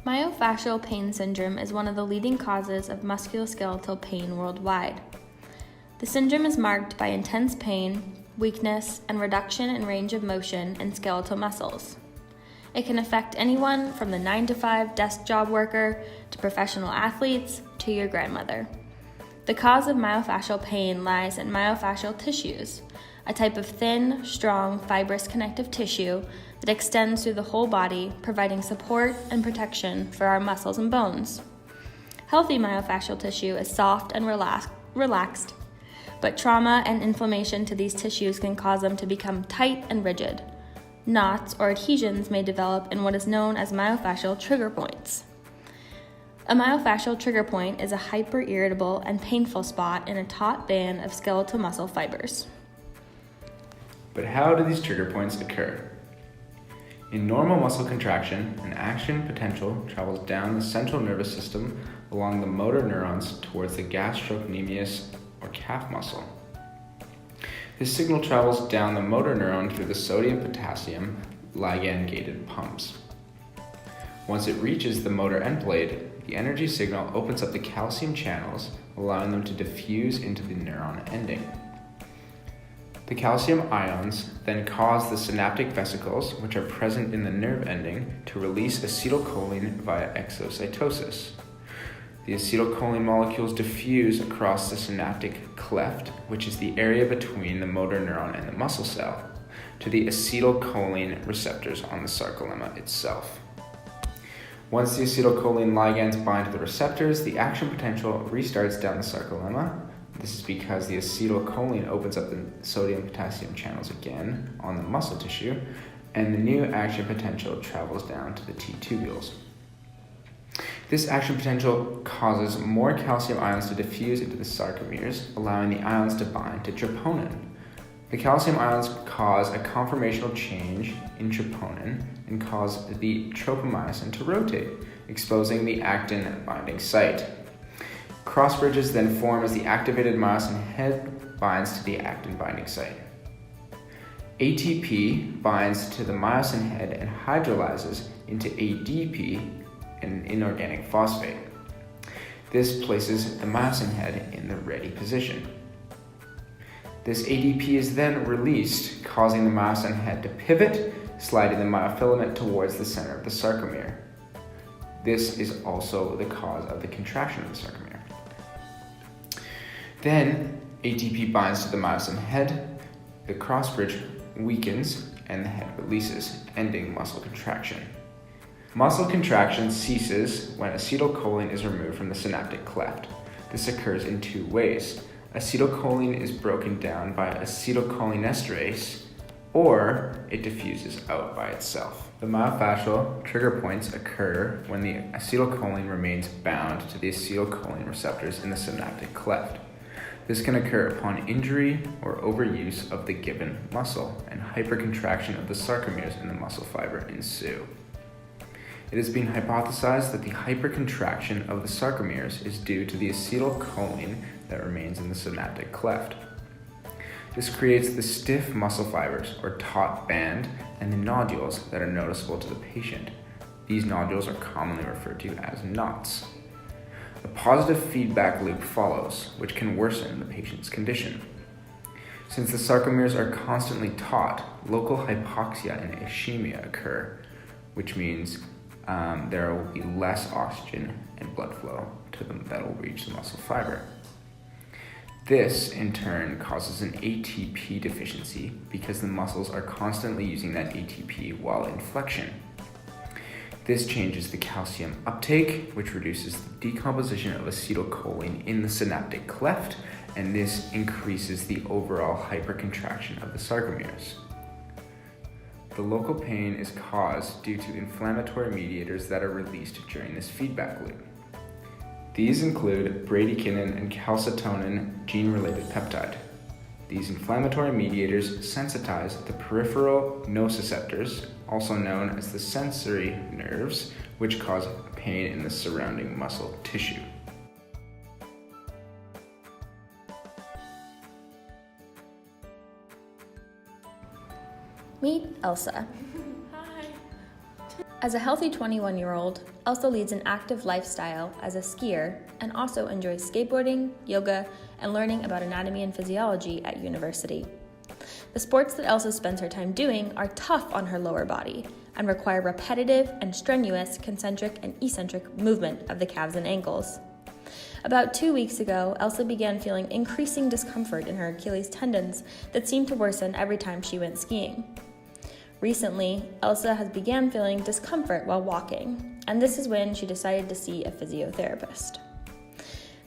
Myofascial pain syndrome is one of the leading causes of musculoskeletal pain worldwide. The syndrome is marked by intense pain, weakness, and reduction in range of motion in skeletal muscles. It can affect anyone from the 9-to-5 desk job worker to professional athletes to your grandmother. The cause of myofascial pain lies in myofascial tissues, a type of thin, strong, fibrous connective tissue that extends through the whole body, providing support and protection for our muscles and bones. Healthy myofascial tissue is soft and relaxed, but trauma and inflammation to these tissues can cause them to become tight and rigid. Knots or adhesions may develop in what is known as myofascial trigger points. A myofascial trigger point is a hyper-irritable and painful spot in a taut band of skeletal muscle fibers. But how do these trigger points occur? In normal muscle contraction, an action potential travels down the central nervous system along the motor neurons towards the gastrocnemius or calf muscle. This signal travels down the motor neuron through the sodium-potassium ligand-gated pumps. Once it reaches the motor end blade, the energy signal opens up the calcium channels, allowing them to diffuse into the neuron ending. The calcium ions then cause the synaptic vesicles, which are present in the nerve ending, to release acetylcholine via exocytosis. The acetylcholine molecules diffuse across the synaptic cleft, which is the area between the motor neuron and the muscle cell, to the acetylcholine receptors on the sarcolemma itself. Once the acetylcholine ligands bind to the receptors, the action potential restarts down the sarcolemma. This is because the acetylcholine opens up the sodium-potassium channels again on the muscle tissue, and the new action potential travels down to the T-tubules. This action potential causes more calcium ions to diffuse into the sarcomeres, allowing the ions to bind to troponin. The calcium ions cause a conformational change in troponin and cause the tropomyosin to rotate, exposing the actin binding site. Cross bridges then form as the activated myosin head binds to the actin binding site. ATP binds to the myosin head and hydrolyzes into ADP, an inorganic phosphate. This places the myosin head in the ready position. This ADP is then released, causing the myosin head to pivot, sliding the myofilament towards the center of the sarcomere. This is also the cause of the contraction of the sarcomere. Then ATP binds to the myosin head, the cross bridge weakens, and the head releases, ending muscle contraction. Muscle contraction ceases when acetylcholine is removed from the synaptic cleft. This occurs in two ways. Acetylcholine is broken down by acetylcholinesterase, or it diffuses out by itself. The myofascial trigger points occur when the acetylcholine remains bound to the acetylcholine receptors in the synaptic cleft. This can occur upon injury or overuse of the given muscle, and hypercontraction of the sarcomeres in the muscle fiber ensue. It has been hypothesized that the hypercontraction of the sarcomeres is due to the acetylcholine that remains in the synaptic cleft. This creates the stiff muscle fibers, or taut band, and the nodules that are noticeable to the patient. These nodules are commonly referred to as knots. A positive feedback loop follows, which can worsen the patient's condition. Since the sarcomeres are constantly taut, local hypoxia and ischemia occur, which means there will be less oxygen and blood flow to them that will reach the muscle fiber. This, in turn, causes an ATP deficiency because the muscles are constantly using that ATP while in flexion. This changes the calcium uptake, which reduces the decomposition of acetylcholine in the synaptic cleft, and this increases the overall hypercontraction of the sarcomeres. The local pain is caused due to inflammatory mediators that are released during this feedback loop. These include bradykinin and calcitonin gene-related peptide. These inflammatory mediators sensitize the peripheral nociceptors, also known as the sensory nerves, which cause pain in the surrounding muscle tissue. Meet Elsa. Hi. As a healthy 21-year-old, Elsa leads an active lifestyle as a skier and also enjoys skateboarding, yoga, and learning about anatomy and physiology at university. The sports that Elsa spends her time doing are tough on her lower body and require repetitive and strenuous concentric and eccentric movement of the calves and ankles. About 2 weeks ago, Elsa began feeling increasing discomfort in her Achilles tendons that seemed to worsen every time she went skiing. Recently, Elsa has began feeling discomfort while walking, and this is when she decided to see a physiotherapist.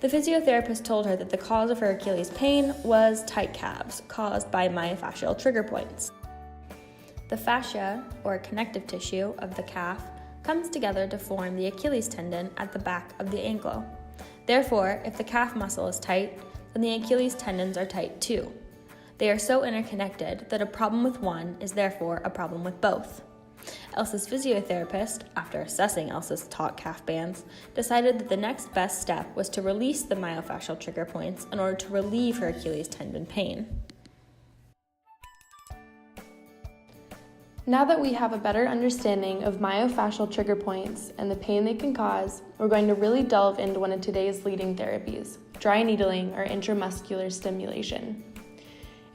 The physiotherapist told her that the cause of her Achilles pain was tight calves caused by myofascial trigger points. The fascia, or connective tissue, of the calf comes together to form the Achilles tendon at the back of the ankle. Therefore, if the calf muscle is tight, then the Achilles tendons are tight too. They are so interconnected that a problem with one is therefore a problem with both. Elsa's physiotherapist, after assessing Elsa's taut calf bands, decided that the next best step was to release the myofascial trigger points in order to relieve her Achilles tendon pain. Now that we have a better understanding of myofascial trigger points and the pain they can cause, we're going to really delve into one of today's leading therapies, dry needling or intramuscular stimulation.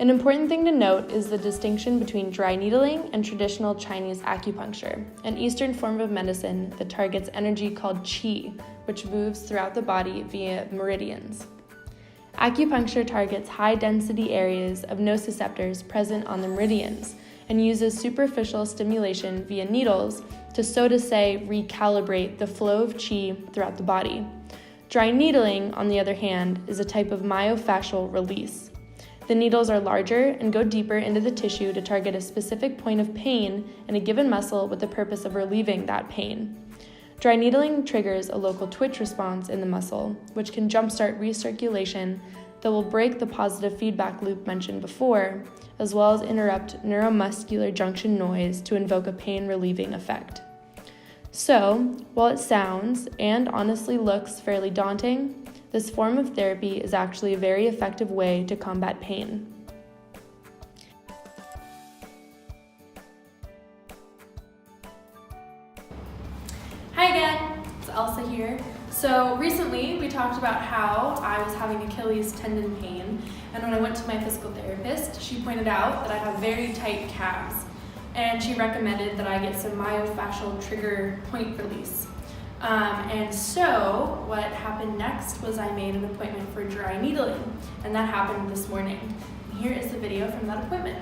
An important thing to note is the distinction between dry needling and traditional Chinese acupuncture, an Eastern form of medicine that targets energy called qi, which moves throughout the body via meridians. Acupuncture targets high-density areas of nociceptors present on the meridians and uses superficial stimulation via needles to, so to say, recalibrate the flow of qi throughout the body. Dry needling, on the other hand, is a type of myofascial release. The needles are larger and go deeper into the tissue to target a specific point of pain in a given muscle with the purpose of relieving that pain. Dry needling triggers a local twitch response in the muscle, which can jumpstart recirculation that will break the positive feedback loop mentioned before, as well as interrupt neuromuscular junction noise to invoke a pain-relieving effect. So, while it sounds and honestly looks fairly daunting, this form of therapy is actually a very effective way to combat pain. Hi again, it's Elsa here. So recently we talked about how I was having Achilles tendon pain, and when I went to my physical therapist, she pointed out that I have very tight calves, and she recommended that I get some myofascial trigger point release. And so what happened next was I made an appointment for dry needling, and that happened this morning. And here is the video from that appointment.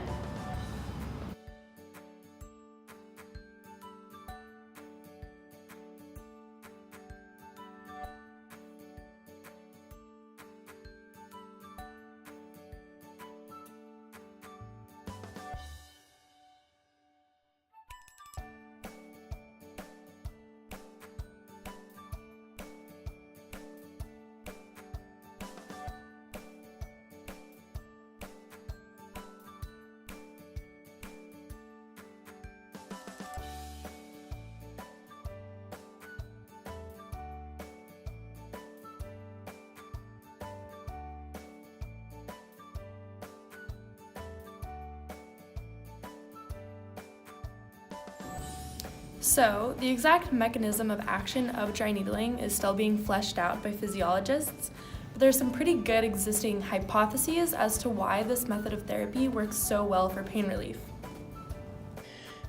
So, the exact mechanism of action of dry needling is still being fleshed out by physiologists, but there's some pretty good existing hypotheses as to why this method of therapy works so well for pain relief.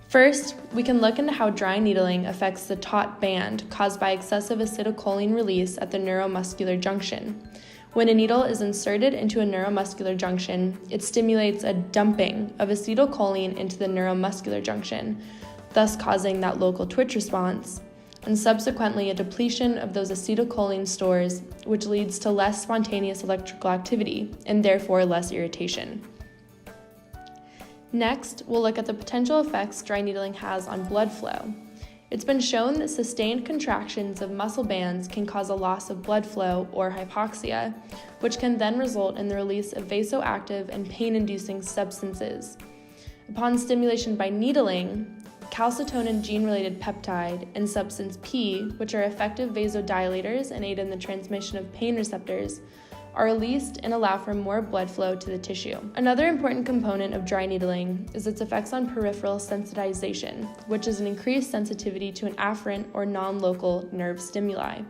First, we can look into how dry needling affects the taut band caused by excessive acetylcholine release at the neuromuscular junction. When a needle is inserted into a neuromuscular junction, it stimulates a dumping of acetylcholine into the neuromuscular junction, thus causing that local twitch response, and subsequently a depletion of those acetylcholine stores, which leads to less spontaneous electrical activity and therefore less irritation. Next, we'll look at the potential effects dry needling has on blood flow. It's been shown that sustained contractions of muscle bands can cause a loss of blood flow or hypoxia, which can then result in the release of vasoactive and pain-inducing substances. Upon stimulation by needling, calcitonin gene-related peptide and substance P, which are effective vasodilators and aid in the transmission of pain receptors, are released and allow for more blood flow to the tissue. Another important component of dry needling is its effects on peripheral sensitization, which is an increased sensitivity to an afferent or non-local nerve stimuli.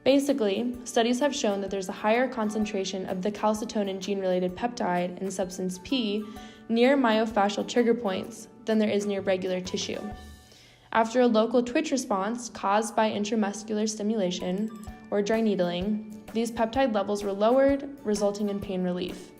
Basically, studies have shown that there's a higher concentration of the calcitonin gene-related peptide and substance P near myofascial trigger points than there is near regular tissue. After a local twitch response caused by intramuscular stimulation or dry needling, these peptide levels were lowered, resulting in pain relief.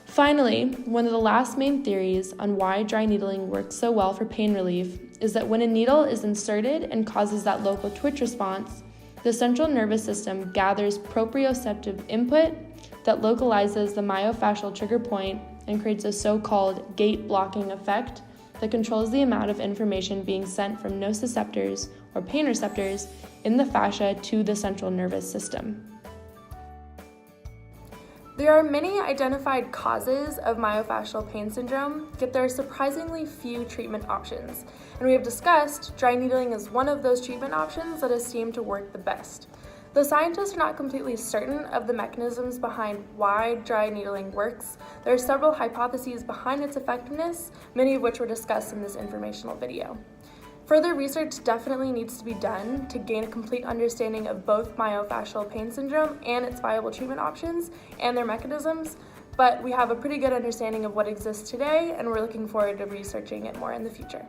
Finally, one of the last main theories on why dry needling works so well for pain relief is that when a needle is inserted and causes that local twitch response, the central nervous system gathers proprioceptive input that localizes the myofascial trigger point and creates a so-called gate blocking effect that controls the amount of information being sent from nociceptors or pain receptors in the fascia to the central nervous system. There are many identified causes of myofascial pain syndrome, yet there are surprisingly few treatment options. And we have discussed dry needling as one of those treatment options that is seemed to work the best. Though scientists are not completely certain of the mechanisms behind why dry needling works, there are several hypotheses behind its effectiveness, many of which were discussed in this informational video. Further research definitely needs to be done to gain a complete understanding of both myofascial pain syndrome and its viable treatment options and their mechanisms, but we have a pretty good understanding of what exists today, and we're looking forward to researching it more in the future.